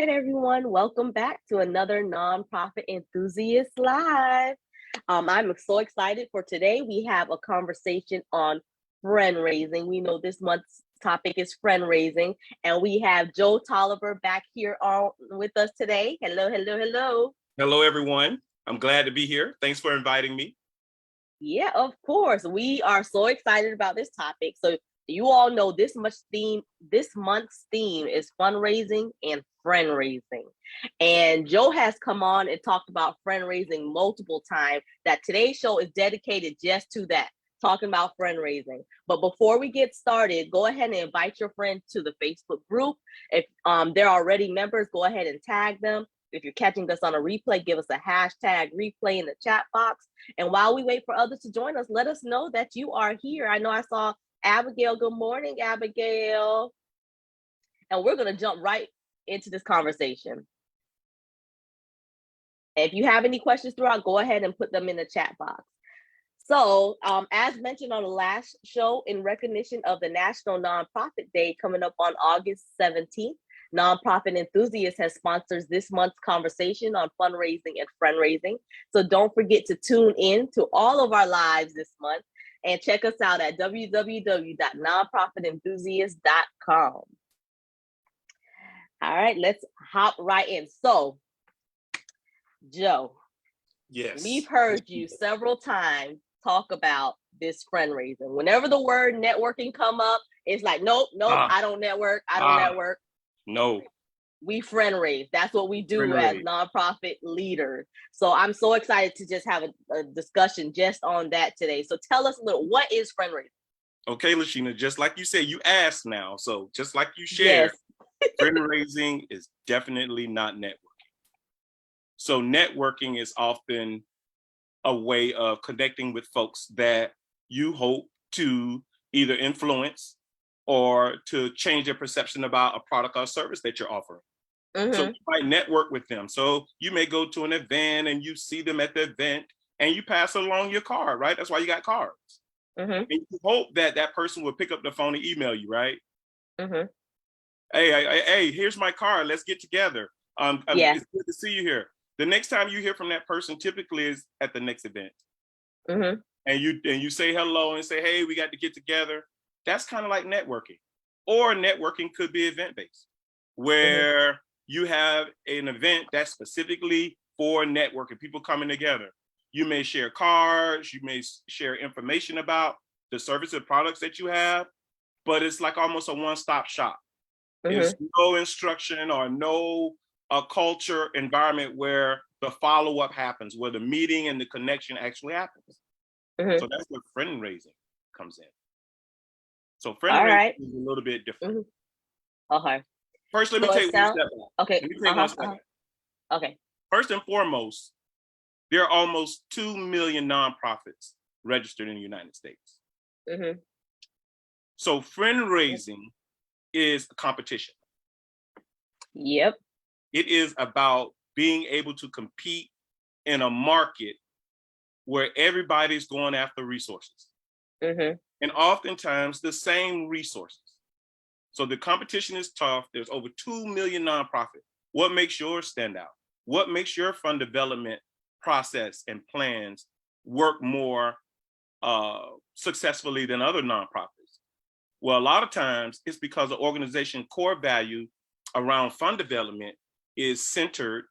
right, everyone. Welcome back to another Nonprofit Enthusiast Live. I'm so excited for today. We have a conversation on friend raising. We know this month's topic is friend raising, and we have Joe Toliver back here with us today. Hello, hello, hello. Hello, everyone. I'm glad to be here. Thanks for inviting me. Yeah, of course. We are so excited about this topic. So you all know this month's theme is fundraising and friend raising. And Joe has come on and talked about friend raising multiple times. That today's show is dedicated just to that, talking about friend raising. But before we get started, go ahead and invite your friends to the Facebook group. If they're already members, go ahead and tag them. If you're catching us on a replay, give us a hashtag replay in the chat box. And while we wait for others to join us, let us know that you are here. I know I saw Abigail. Good morning, Abigail. And we're going to jump right into this conversation. If you have any questions throughout, go ahead and put them in the chat box. So, as mentioned on the last show, in recognition of the National Nonprofit Day coming up on August 17th, Nonprofit Enthusiast has sponsored this month's conversation on fundraising and friend raising. So don't forget to tune in to all of our lives this month and check us out at www.nonprofitenthusiast.com. All right, let's hop right in. So, Joe, Yes, we've heard you several times talk about this friend raising. Whenever the word networking come up, it's like, nope, I don't network. No. We friend raise. That's what we do as nonprofit leaders. So I'm so excited to just have a discussion just on that today. So tell us a little, what is friend raising? Okay, Lashina, just like you said, you asked now. So just like you shared, yes. Friend raising is definitely not networking. So networking is often a way of connecting with folks that you hope to either influence or to change their perception about a product or service that you're offering. Mm-hmm. So you might network with them. So you may go to an event and you see them at the event and you pass along your card, right? That's why you got cards. Mm-hmm. And you hope that that person will pick up the phone and email you, right? Mm-hmm. Hey, here's my card. Let's get together. It's good to see you here. The next time you hear from that person typically is at the next event. Mm-hmm. And you say hello and say, hey, we got to get together. That's kind of like networking. Or networking could be event-based, where you have an event that's specifically for networking, people coming together. You may share cards, you may share information about the service and products that you have, but it's like almost a one-stop shop. Mm-hmm. There's no instruction or no culture environment where the follow-up happens, where the meeting and the connection actually happens. Mm-hmm. So that's where friend raising comes in. So friend raising is a little bit different. Mm-hmm. Okay. First, let me take one step back. Okay. Let me take one step back. Okay. First and foremost, there are almost 2 million nonprofits registered in the United States. Mm-hmm. So friend raising is a competition. Yep. It is about being able to compete in a market where everybody's going after resources. Mm-hmm. And oftentimes the same resources. So the competition is tough. There's over 2 million nonprofits. What makes yours stand out? What makes your fund development process and plans work more successfully than other nonprofits? Well, a lot of times it's because the organization's core value around fund development is centered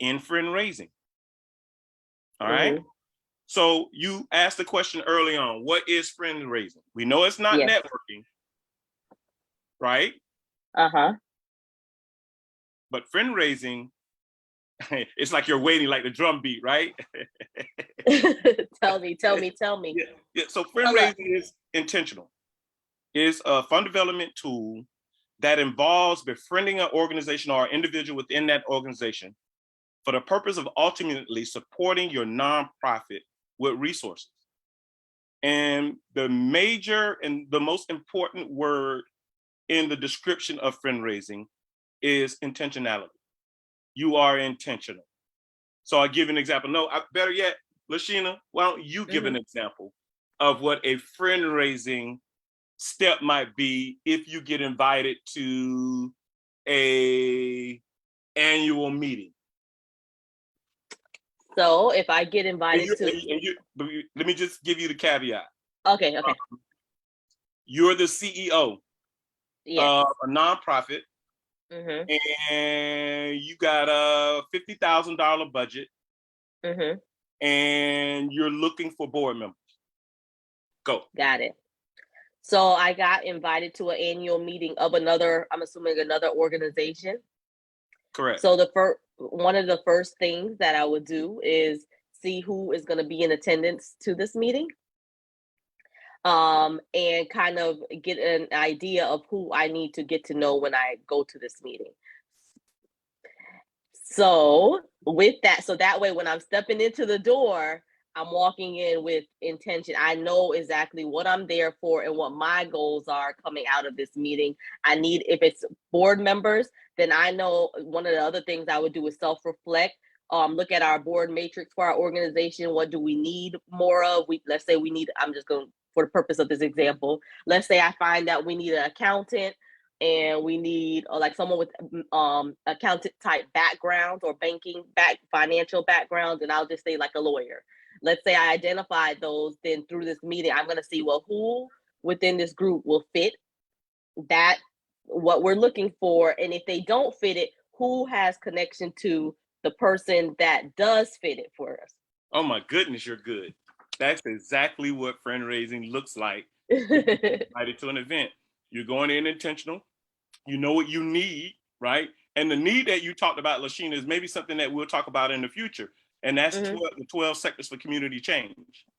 in friend raising. All right. So you asked the question early on, what is friend raising? We know it's not networking, right? Uh-huh. But friend raising, it's like you're waiting like the drum beat, right? Tell me. Yeah. So friend raising is intentional. It's a fund development tool that involves befriending an organization or an individual within that organization for the purpose of ultimately supporting your nonprofit with resources. And the major and the most important word in the description of friend raising is intentionality. You are intentional. So I'll give an example. No, better yet, Lashina, why don't you give an example of what a friend raising step might be if you get invited to a annual meeting. So if I get invited let me just give you the caveat. Okay. You're the CEO of a nonprofit, and you got a $50,000 budget, and you're looking for board members. Go. Got it. So I got invited to an annual meeting of another organization. Correct. So one of the first things that I would do is see who is going to be in attendance to this meeting, and kind of get an idea of who I need to get to know when I go to this meeting. So with that, so that way when I'm stepping into the door, I'm walking in with intention. I know exactly what I'm there for and what my goals are coming out of this meeting. If it's board members, then I know one of the other things I would do is self-reflect. Look at our board matrix for our organization. What do we need more of? Let's say we need, I'm just going for the purpose of this example. Let's say I find that we need an accountant, and we need like someone with accountant type backgrounds or financial backgrounds, and I'll just say like a lawyer. Let's say I identified those, then through this meeting, I'm going to see, well, who within this group will fit that, what we're looking for. And if they don't fit it, who has connection to the person that does fit it for us? Oh my goodness, you're good. That's exactly what friendraising looks like. Invited to an event. You're going in intentional. You know what you need, right? And the need that you talked about, Lashina, is maybe something that we'll talk about in the future. And that's the 12 sectors for community change.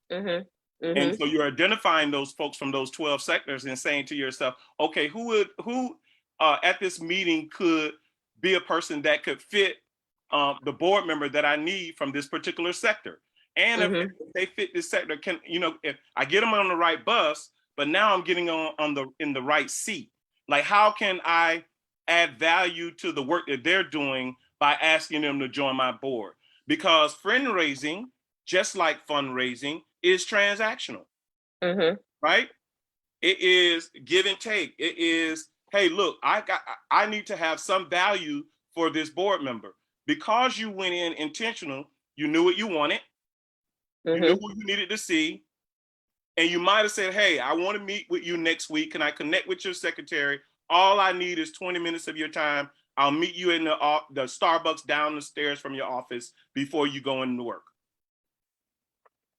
And so you're identifying those folks from those 12 sectors and saying to yourself, okay, who at this meeting could be a person that could fit the board member that I need from this particular sector? And if they fit this sector, if I get them on the right bus, but now I'm getting in the right seat. Like, how can I add value to the work that they're doing by asking them to join my board? Because friendraising, just like fundraising, is transactional, right? It is give and take. It is, hey, look, I need to have some value for this board member. Because you went in intentional, you knew what you wanted, you knew who you needed to see, and you might have said, hey, I want to meet with you next week. Can I connect with your secretary? All I need is 20 minutes of your time. I'll meet you in the Starbucks down the stairs from your office before you go into work.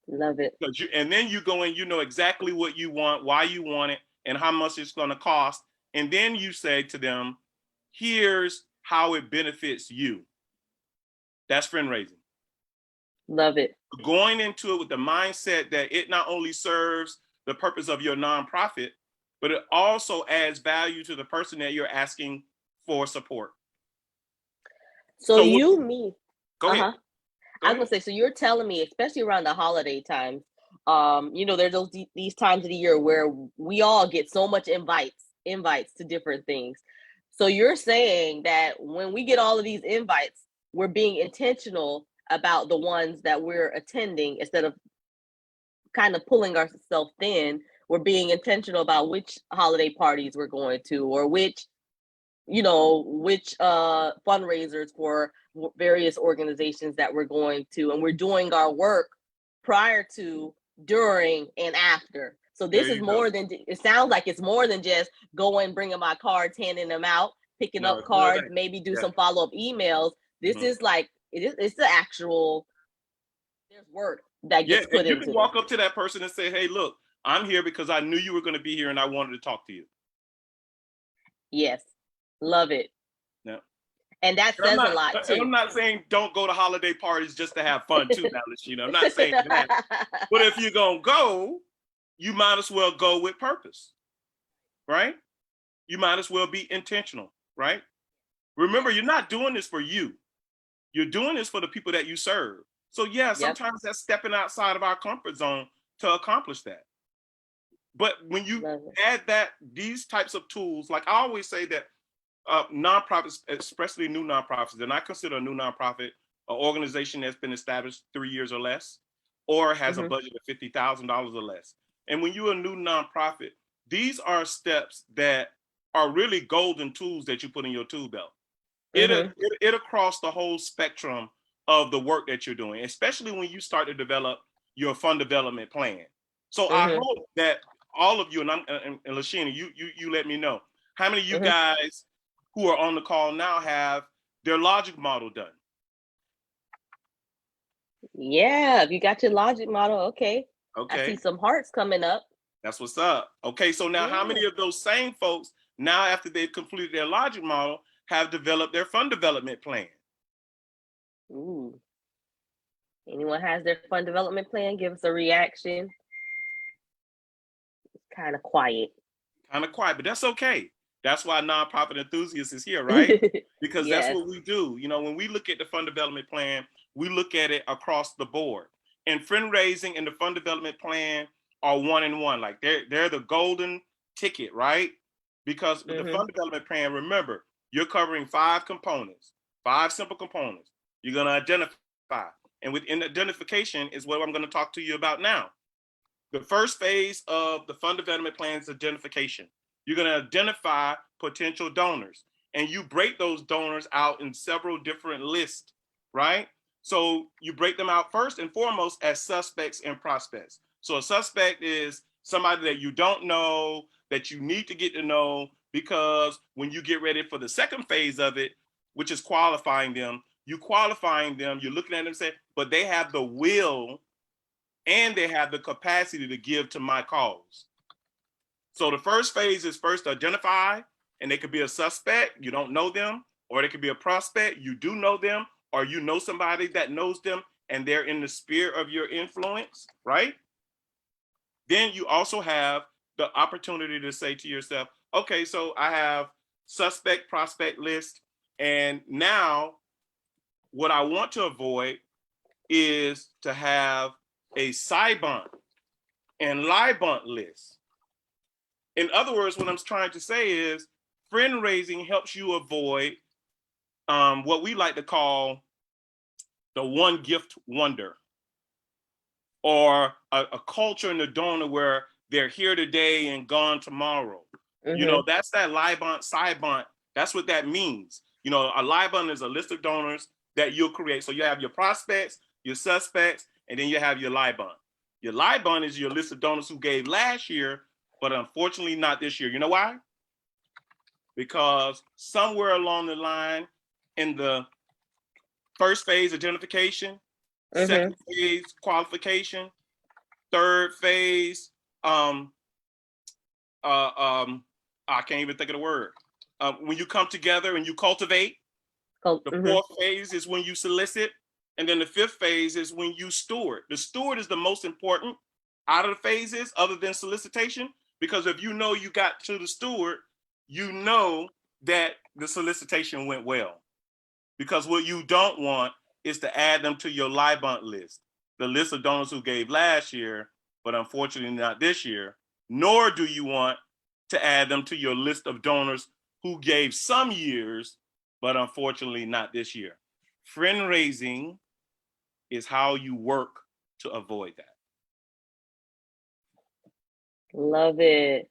Love it. And then you go in, you know exactly what you want, why you want it, and how much it's going to cost. And then you say to them, here's how it benefits you. That's friendraising. Love it. Going into it with the mindset that it not only serves the purpose of your nonprofit, but it also adds value to the person that you're asking for support. So you mean, go ahead. I was gonna say, so you're telling me, especially around the holiday times, there's these times of the year where we all get so much invites to different things. So you're saying that when we get all of these invites, we're being intentional about the ones that we're attending instead of kind of pulling ourselves thin. We're being intentional about which holiday parties we're going to, or which fundraisers for various organizations that we're going to, and we're doing our work prior to, during, and after. So this is more than, it sounds like it's more than just going, bringing my cards, handing them out, picking up cards, maybe do some follow-up emails. This is like, it's the actual, there's work that gets put into it. You can walk up to that person and say, hey, look, I'm here because I knew you were going to be here and I wanted to talk to you. Yes. Love it. Yeah. And that says a lot too. And I'm not saying don't go to holiday parties just to have fun too, now, Lashina. I'm not saying that. But if you're going to go, you might as well go with purpose, right? You might as well be intentional, right? Remember, you're not doing this for you. You're doing this for the people that you serve. So yeah, sometimes that's stepping outside of our comfort zone to accomplish that. But when you add these types of tools, like I always say that nonprofits, especially new nonprofits, and I consider a new nonprofit an organization that's been established 3 years or less, or has a budget of $50,000 or less. And when you're a new nonprofit, these are steps that are really golden tools that you put in your tool belt. It'll cross the whole spectrum of the work that you're doing, especially when you start to develop your fund development plan. So I hope that all of you, and Lashina, you let me know how many of you guys who are on the call now have their logic model done. Yeah, if you got your logic model, okay. I see some hearts coming up. That's what's up. Okay, so now how many of those same folks now, after they've completed their logic model, have developed their fund development plan? Ooh. Anyone has their fund development plan? Give us a reaction. It's kind of quiet. But that's okay. That's why Nonprofit Enthusiast is here, right? Because that's what we do. You know, when we look at the fund development plan, we look at it across the board. And fundraising and the fund development plan are one in one. Like they're the golden ticket, right? Because with the fund development plan, remember, you're covering 5 components, 5 simple components. You're going to identify. And within identification is what I'm going to talk to you about now. The first phase of the fund development plan is identification. You're going to identify potential donors, and you break those donors out in several different lists, right? So you break them out first and foremost as suspects and prospects. So a suspect is somebody that you don't know, that you need to get to know, because when you get ready for the second phase of it, which is qualifying them, you're looking at them and say, but they have the will and they have the capacity to give to my cause. So the first phase is first to identify, and they could be a suspect, you don't know them, or they could be a prospect, you do know them, or you know somebody that knows them and they're in the sphere of your influence, right? Then you also have the opportunity to say to yourself, okay, so I have suspect prospect list, and now what I want to avoid is to have a Cybont and Libont list. In other words, what I'm trying to say is friendraising helps you avoid what we like to call the one gift wonder, or a culture in the donor where they're here today and gone tomorrow. You know, that's that Libont, Cybont. That's what that means. You know, a Libont is a list of donors that you'll create. So you have your prospects, your suspects, and then you have your Libont. Your Libont is your list of donors who gave last year, but unfortunately not this year. You know why? Because somewhere along the line in the first phase, identification, second phase, qualification, third phase, I can't even think of the word. When you come together and you cultivate, the fourth phase is when you solicit, and then the fifth phase is when you steward. The steward is the most important out of the phases other than solicitation, because if you know you got to the steward, you know that the solicitation went well. Because what you don't want is to add them to your Libont list, the list of donors who gave last year, but unfortunately not this year, nor do you want to add them to your list of donors who gave some years, but unfortunately not this year. Friendraising is how you work to avoid that. Love it.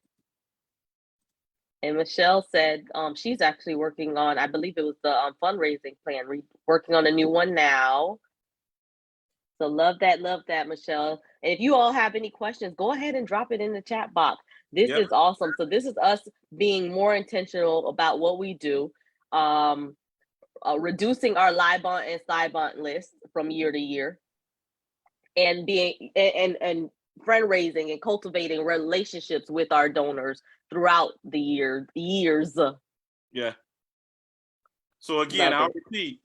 And Michelle said she's actually working on, I believe it was the fundraising plan, working on a new one now. So love that, Michelle. And if you all have any questions, go ahead and drop it in the chat box. This is awesome. So this is us being more intentional about what we do, reducing our Libont and Cybont list from year to year, and being and fundraising and cultivating relationships with our donors throughout the years. Yeah. So again, I'll repeat.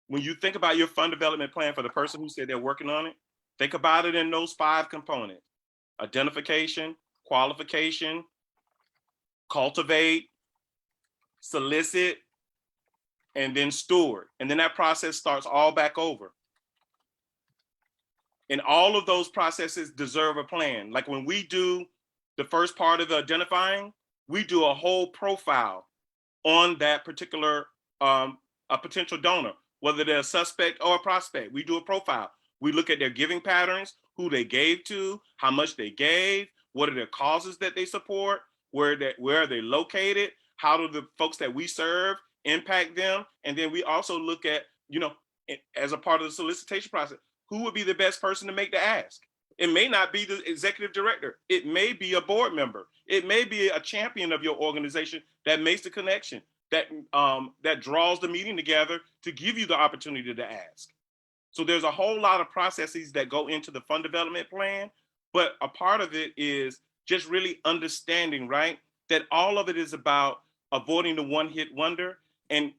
When you think about your fund development plan for the person who said they're working on it, think about it in those 5 components: identification, qualification, cultivate, solicit, and then steward. And then that process starts all back over. And all of those processes deserve a plan. Like when we do the first part of the identifying, we do a whole profile on that particular a potential donor, whether they're a suspect or a prospect. We do a profile. We look at their giving patterns, who they gave to, how much they gave, what are their causes that they support, where are they located, how do the folks that we serve impact them. And then we also look at, as a part of the solicitation process, who would be the best person to make the ask? It may not be the executive director. It may be a board member. It may be a champion of your organization that makes the connection, that draws the meeting together to give you the opportunity to ask. So there's a whole lot of processes that go into the fund development plan, but a part of it is just really understanding, right, that all of it is about avoiding the one-hit wonder and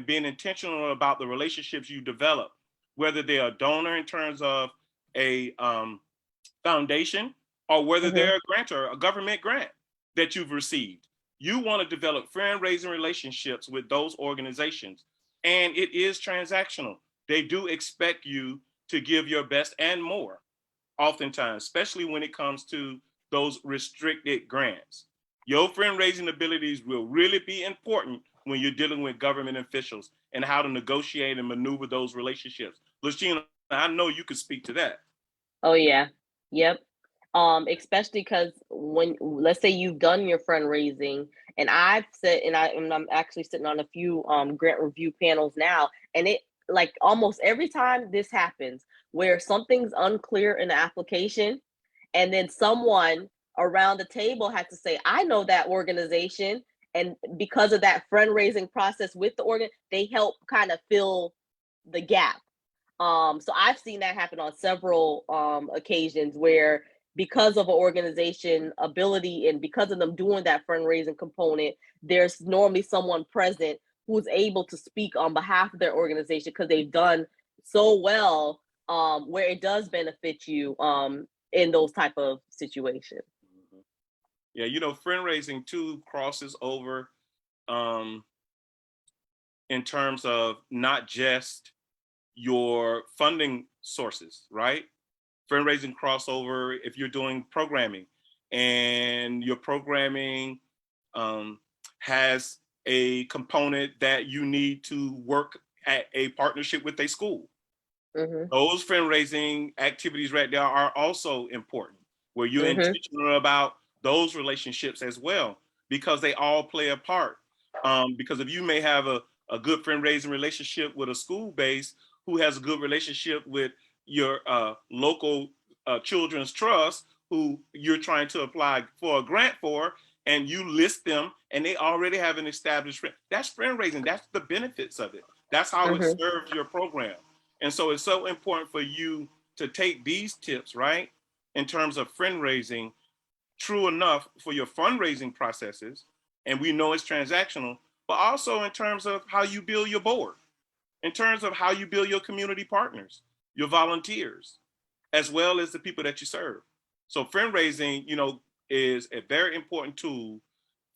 being intentional about the relationships you develop, whether they're a donor in terms of a foundation or whether they're a grantor, a government grant that you've received. You want to develop friend-raising relationships with those organizations, and it is transactional. They do expect you to give your best and more, oftentimes, especially when it comes to those restricted grants. Your friend-raising abilities will really be important when you're dealing with government officials and how to negotiate and maneuver those relationships. Lashina, I know you could speak to that. Oh yeah. Yep. Especially because when, let's say you've done your fundraising, and I've said, and I'm actually sitting on a few grant review panels now, and it, like, almost every time this happens where something's unclear in the application, and then someone around the table had to say, I know that organization, and because of that fundraising process with the organ, they help kind of fill the gap. So I've seen that happen on several occasions where, because of an organization ability and because of them doing that fundraising component, there's normally someone present who's able to speak on behalf of their organization because they've done so well, where it does benefit you in those type of situations. Yeah, friend raising too crosses over in terms of not just your funding sources, right? Fundraising crossover if you're doing programming and your programming has a component that you need to work at a partnership with a school. Those fundraising activities right there are also important, where you're intentional about those relationships as well, because they all play a part. Because if you may have a good fundraising relationship with a school base who has a good relationship with your local children's trust, who you're trying to apply for a grant for, and you list them and they already have an established friend, that's fundraising. That's the benefits of it. That's how it serves your program. And so it's so important for you to take these tips, right, in terms of fundraising, true enough for your fundraising processes. And we know it's transactional, but also in terms of how you build your board, in terms of how you build your community partners, your volunteers, as well as the people that you serve. So fundraising, is a very important tool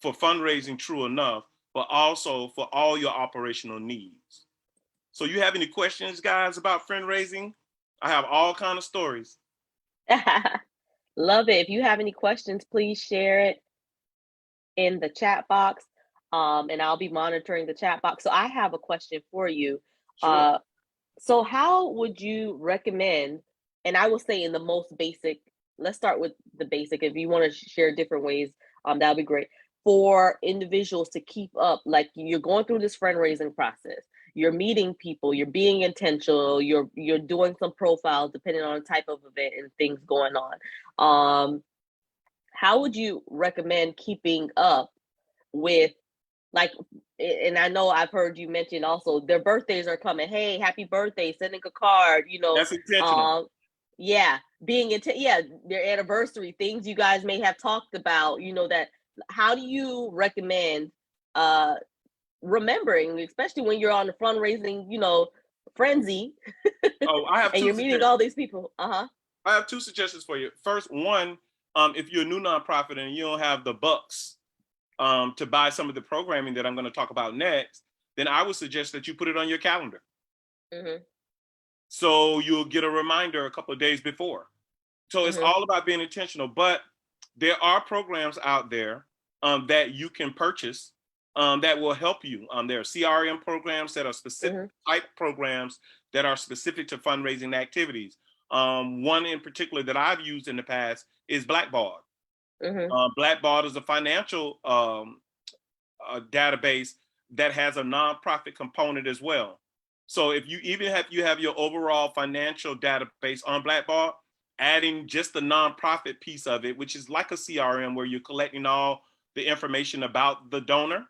for fundraising, true enough, but also for all your operational needs. So you have any questions, guys, about fundraising? I have all kind of stories. Love it. If you have any questions, please share it in the chat box, and I'll be monitoring the chat box. So I have a question for you. Sure. So how would you recommend, and I will say in the most basic, let's start with the basic. If you want to share different ways, that would be great, for individuals to keep up. Like, you're going through this fundraising process, you're meeting people, you're being intentional, you're doing some profiles depending on the type of event and things going on. How would you recommend keeping up with, like, and I know I've heard you mention also their birthdays are coming. Hey, happy birthday, sending a card, That's intentional. Yeah, being into, yeah, their anniversary, things you guys may have talked about, that, how do you recommend remembering, especially when you're on the fundraising, frenzy, Oh, I have and two you're meeting all these people? I have two suggestions for you. First, one, if you're a new nonprofit and you don't have the bucks to buy some of the programming that I'm going to talk about next, then I would suggest that you put it on your calendar. So you'll get a reminder a couple of days before. So it's all about being intentional, but there are programs out there that you can purchase that will help you. There are CRM programs that are specific type programs that are specific to fundraising activities. One in particular that I've used in the past is Blackbaud. Blackbaud is a financial database that has a nonprofit component as well. So if you have your overall financial database on Blackbaud, adding just the nonprofit piece of it, which is like a CRM where you're collecting all the information about the donor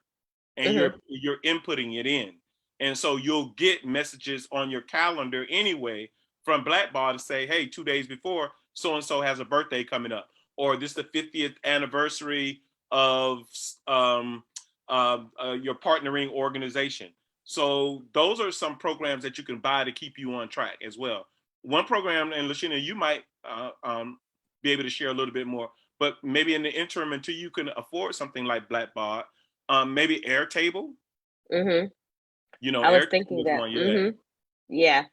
and you're inputting it in. And so you'll get messages on your calendar anyway from Blackbaud to say, hey, 2 days before, so and so has a birthday coming up, or this is the 50th anniversary of your partnering organization. So those are some programs that you can buy to keep you on track as well. One program, and Lashina, you might be able to share a little bit more, but maybe in the interim until you can afford something like Blackbaud, maybe Airtable. You know, I was Airtable thinking is that. one, yeah. Yeah,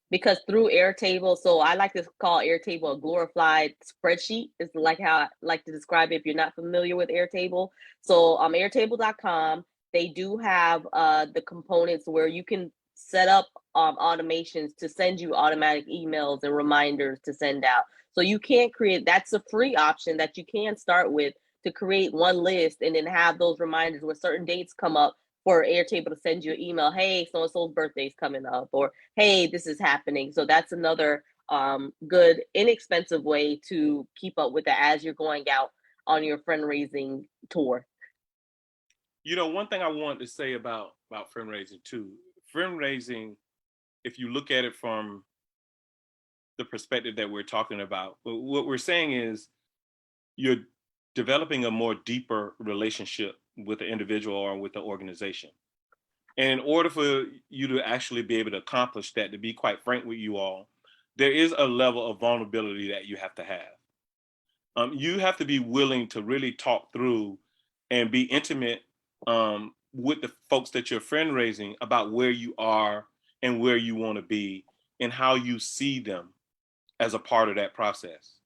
because through Airtable, so I like to call Airtable a glorified spreadsheet. It's like how I like to describe it if you're not familiar with Airtable. So airtable.com, they do have the components where you can set up automations to send you automatic emails and reminders to send out. So you can't create, that's a free option that you can start with to create one list and then have those reminders when certain dates come up for Airtable to send you an email, hey, so and so's birthday's coming up, or hey, this is happening. So that's another good, inexpensive way to keep up with it as you're going out on your fundraising tour. You know, one thing I wanted to say about fundraising too, fundraising, if you look at it from the perspective that we're talking about, what we're saying is you're developing a more deeper relationship with the individual or with the organization. And in order for you to actually be able to accomplish that, to be quite frank with you all, there is a level of vulnerability that you have to have. You have to be willing to really talk through and be intimate with the folks that you're fundraising about where you are and where you want to be and how you see them as a part of that process.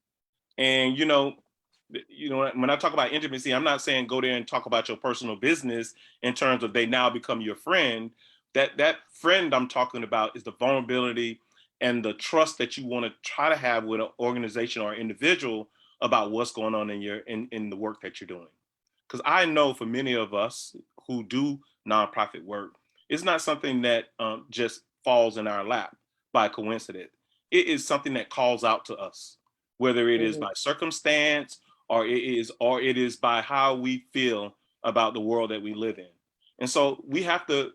And when I talk about intimacy, I'm not saying go there and talk about your personal business in terms of they now become your friend. That friend I'm talking about is the vulnerability and the trust that you want to try to have with an organization or individual about what's going on in the work that you're doing. Because I know for many of us who do nonprofit work, it's not something that just falls in our lap by coincidence. It is something that calls out to us, whether it is by circumstance or it is by how we feel about the world that we live in. And so we have to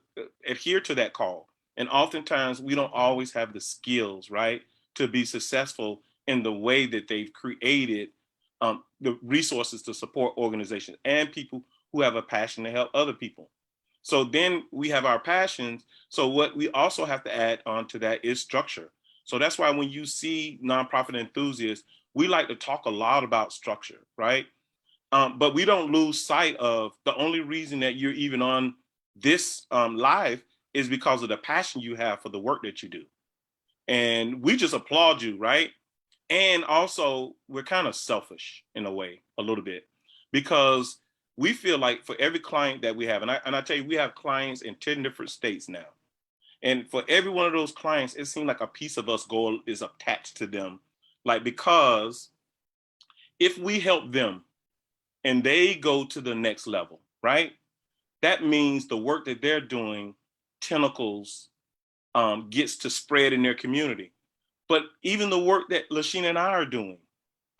adhere to that call. And oftentimes we don't always have the skills, right, to be successful in the way that they've created the resources to support organizations and people who have a passion to help other people. So then we have our passions. So what we also have to add on to that is structure. So that's why when you see nonprofit enthusiasts, we like to talk a lot about structure, right? But we don't lose sight of the only reason that you're even on this live is because of the passion you have for the work that you do. And we just applaud you, right? And also, we're kind of selfish in a way, a little bit, because we feel like for every client that we have, and I tell you, we have clients in 10 different states now. And for every one of those clients, it seems like a piece of us goal is attached to them. Like, because if we help them and they go to the next level, right? That means the work that they're doing, tentacles, gets to spread in their community. But even the work that Lashina and I are doing,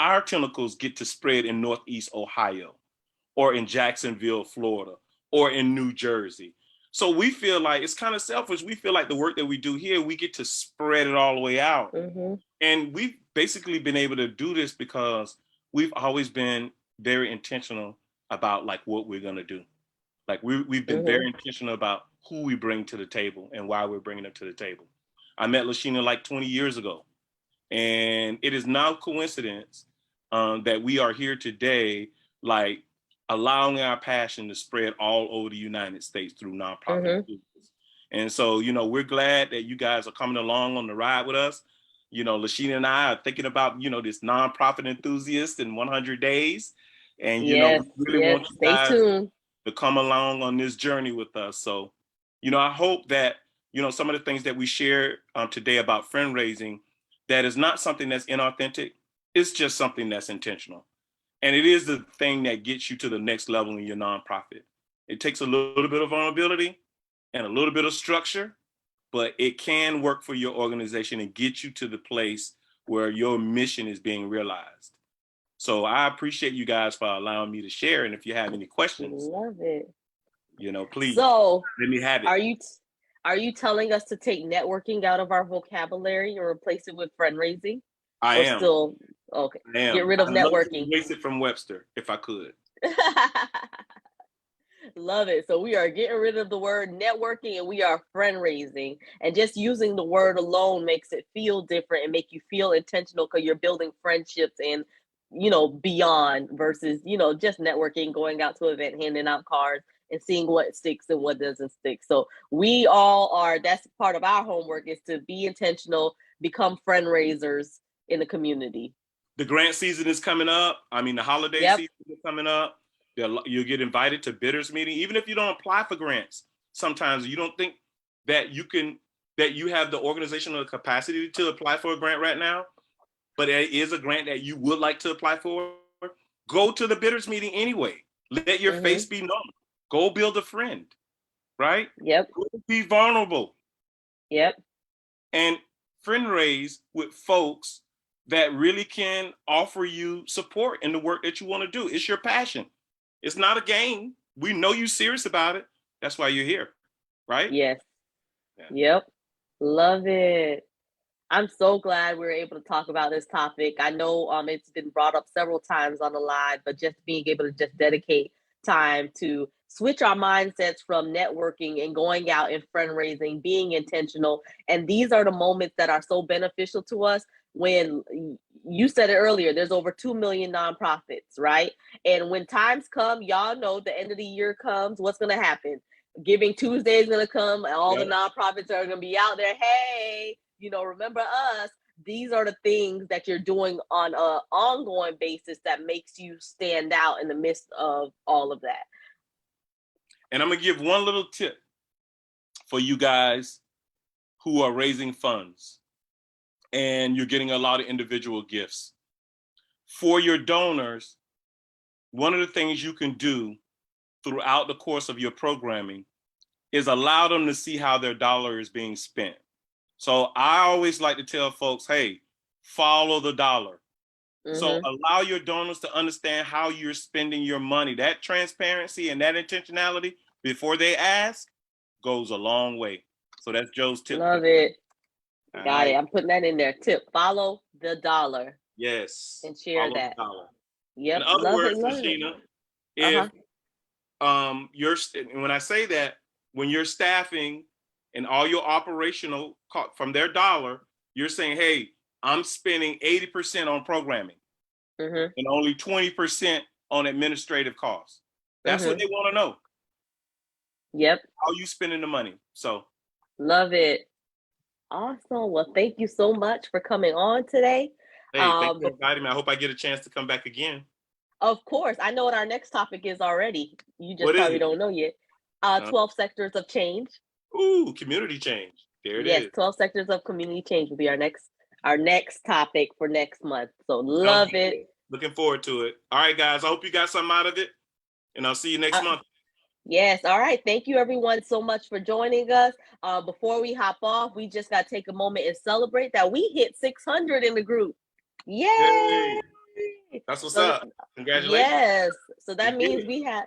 our tentacles get to spread in Northeast Ohio or in Jacksonville, Florida, or in New Jersey. So we feel like it's kind of selfish. We feel like the work that we do here, we get to spread it all the way out. And we've basically been able to do this because we've always been very intentional about like what we're going to do. Like we've been very intentional about who we bring to the table and why we're bringing them to the table. I met Lashina like 20 years ago. And it is no coincidence that we are here today, like allowing our passion to spread all over the United States through nonprofit groups. And so, we're glad that you guys are coming along on the ride with us. Lashina and I are thinking about, this nonprofit enthusiast in 100 days. And, we really want you Stay guys tuned to come along on this journey with us. So, I hope that, some of the things that we share today about fundraising, that is not something that's inauthentic. It's just something that's intentional. And it is the thing that gets you to the next level in your nonprofit. It takes a little bit of vulnerability, and a little bit of structure, but it can work for your organization and get you to the place where your mission is being realized. So I appreciate you guys for allowing me to share. And if you have any questions, love it. Please So let me have it. Are you telling us to take networking out of our vocabulary and replace it with friend raising? I am. Still okay. I am. Get rid of networking. Love to erase it from Webster if I could. Love it. So we are getting rid of the word networking and we are friend raising. And just using the word alone makes it feel different and make you feel intentional because you're building friendships and beyond versus just networking, going out to an event, handing out cards and seeing what sticks and what doesn't stick. So we all are, that's part of our homework, is to be intentional, become friend raisers in the community. The grant season is coming up. the holiday season is coming up. You'll get invited to bidders meeting. Even if you don't apply for grants, sometimes you don't think that you have the organizational capacity to apply for a grant right now, but there is a grant that you would like to apply for. Go to the bidders meeting anyway. Let your face be known. Go build a friend, right? Yep. Go be vulnerable. Yep. And friend raise with folks that really can offer you support in the work that you want to do. It's your passion. It's not a game. We know you're serious about it. That's why you're here, right? Yes. Yeah. Yep. Love it. I'm so glad we were able to talk about this topic. I know it's been brought up several times on the live, but just being able to just dedicate time to switch our mindsets from networking and going out and friend raising, being intentional. And these are the moments that are so beneficial to us. When you said it earlier, there's over 2 million nonprofits, right? And when times come, y'all know the end of the year comes, what's going to happen? Giving Tuesday is going to come and all the nonprofits are going to be out there. Hey, remember us. These are the things that you're doing on an ongoing basis that makes you stand out in the midst of all of that. And I'm going to give one little tip for you guys who are raising funds and you're getting a lot of individual gifts. For your donors, one of the things you can do throughout the course of your programming is allow them to see how their dollar is being spent. So I always like to tell folks, hey, follow the dollar. So allow your donors to understand how you're spending your money. That transparency and that intentionality before they ask goes a long way. So that's Joe's tip. Love it. Got it. I'm putting that in there. Tip: follow the dollar. Yes. And share follow that. The dollar. Yep. In other words, Regina, if when I say that, when you're staffing and all your operational from their dollar, you're saying, hey, I'm spending 80% on programming and only 20% on administrative costs. That's what they want to know. Yep. How you spending the money. So love it. Awesome. Well, thank you so much for coming on today. Hey, thanks for inviting me. I hope I get a chance to come back again. Of course. I know what our next topic is already. You just probably don't know yet. 12 sectors of change. Ooh, community change. There it is. Yes, 12 sectors of community change will be our next topic for next month. So love it. Looking forward to it. All right, guys. I hope you got something out of it. And I'll see you next month. Yes. All right. Thank you, everyone, so much for joining us. Before we hop off, we just got to take a moment and celebrate that we hit 600 in the group. Yay! That's what's up. Congratulations. Yes. So that means we have,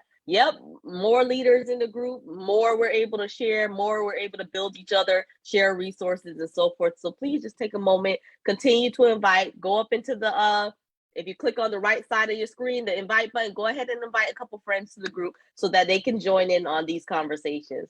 more leaders in the group, more we're able to share, more we're able to build each other, share resources and so forth. So please just take a moment, continue to invite, go up into the, if you click on the right side of your screen, the invite button, go ahead and invite a couple friends to the group so that they can join in on these conversations.